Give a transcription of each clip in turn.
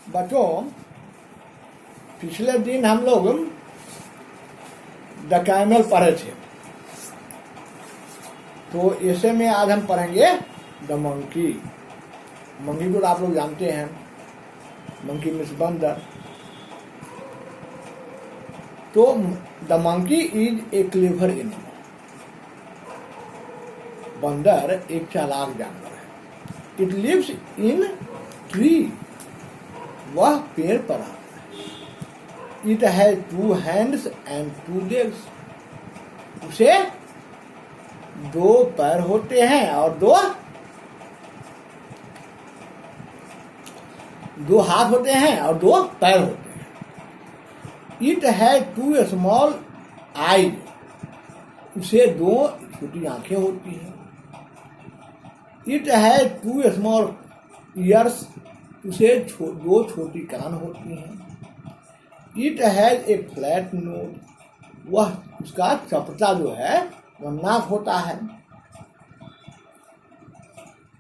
बच्चों, पिछले दिन हम लोग द कैमल पढ़े थे, तो ऐसे में आज हम पढ़ेंगे द मंकी। मंकी को आप लोग जानते हैं, मंकी मीन्स बंदर। तो the monkey is a clever animal. बंदर एक चालाक जानवर है। It lives in tree. वह पेड़ पर आता है। It has 2 hands and 2 legs. उसे 2 पैर होते हैं और 2 हाथ होते हैं और 2 पैर होते हैं। It has 2 small eyes. उसे 2 छोटी आंखें होती हैं। It has 2 small ears. उसे 2 छोटी कान होती हैं। It has a flat nose. वह उसका चपटा जो है वह नाक होता है।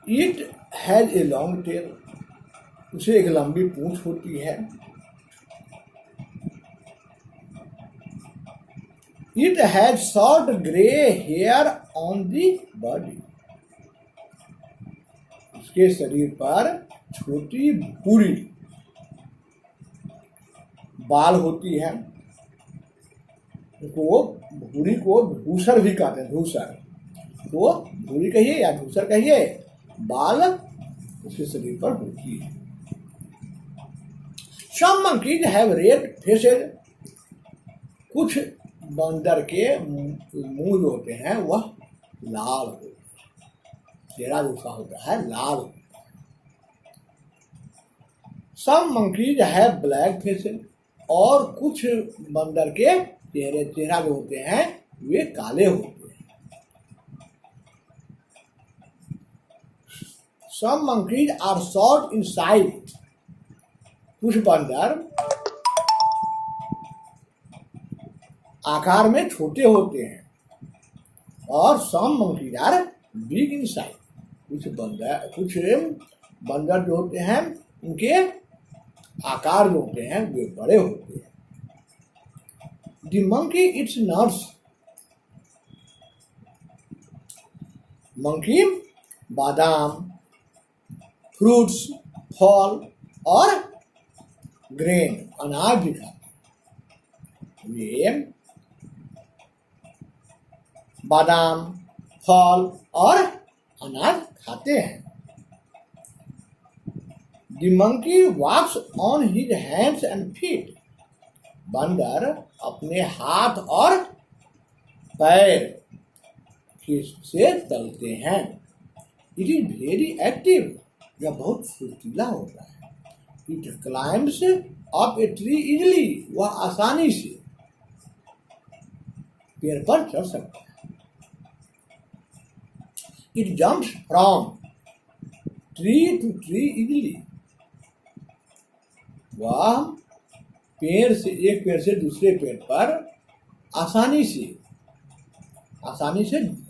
It has a long tail. उसे एक लंबी पूंछ होती है। It has short grey hair on the body. उसके शरीर पर छोटी भूरी बाल होती है। वो भूरी को धूसर भी कहते हैं, धूसर। तो भूरी कहिए या धूसर कहिए, बाल उसके शरीर पर होती है। Some monkeys have red faces. कुछ बंदर के मुंह जो होते हैं वह लाल होते हैं, चेहरा जैसा होता है लाल होता है। Some monkeys have black faces. और कुछ बंदर के चेहरा जो होते हैं वे काले होते हैं। Some monkeys are short in size. कुछ बंदर आकार में छोटे होते हैं। और some monkeys are big in size. कुछ बंदर जो होते हैं उनके आकार जो होते हैं वे बड़े होते हैं। The monkey eats nuts. Monkey बादाम, फ्रूट्स, फल और ग्रेन, अनाज भी खाते हैं। ये बादाम, फल और अनाज खाते हैं। The monkey walks on his hands and feet. बंदर अपने हाथ और पैर से चलते हैं। It is very active. यह बहुत फुर्तीला होता है। It climbs up a tree easily. वह आसानी से पेड़ पर चढ़ सकता है। It jumps from tree to tree easily. वह पेड़ से एक पेड़ से दूसरे पेड़ पर आसानी से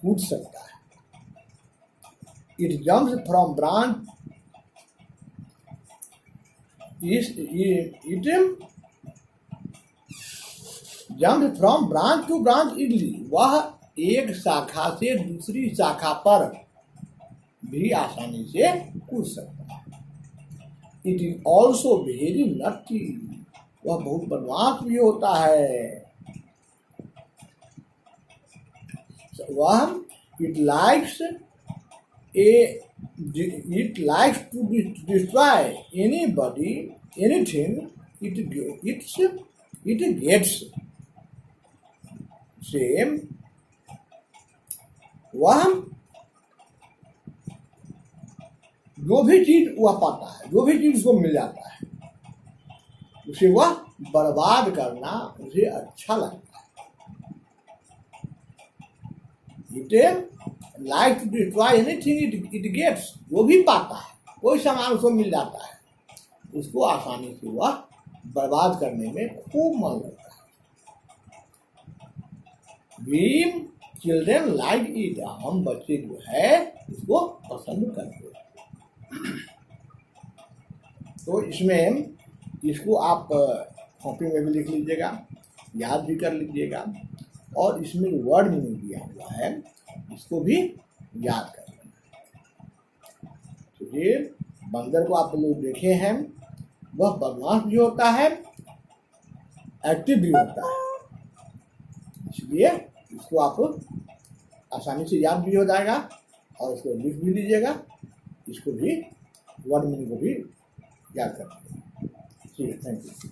कूद सकता है। It jumps from branch. It jumps from branch to branch easily. वह एक शाखा से दूसरी शाखा पर भी आसानी से कूद सकता है। It is also very nutty. वह बहुत बदमाश भी होता है। वह it likes to destroy anybody, anything it gets. Same. वह जो भी चीज वह पाता है, जो भी चीज उसको मिल जाता है, उसे वह बर्बाद करना उसे अच्छा लगता है। It likes to destroy anything it gets. जो भी पाता है, कोई सामान उसको मिल जाता है, उसको आसानी से वह बर्बाद करने में खूब मन लगता है। We children like it. हम बच्चे जो है इसको पसंद करते हैं। तो इसमें इसको आप कॉपी में भी लिख लीजिएगा, याद भी कर लीजिएगा, और इसमें जो वर्ड मीनिंग दिया हुआ है इसको भी याद कर लेना। तो ये बंदर को आप लोग देखे हैं, वह बदमाश भी होता है, एक्टिव भी होता है, इसलिए इसको आप आसानी से याद भी हो जाएगा और इसको लिख भी लीजिएगा, इसको भी वर्ड मीनिंग को भी याद कर लीजिएगा। ठीक है, थैंक यू।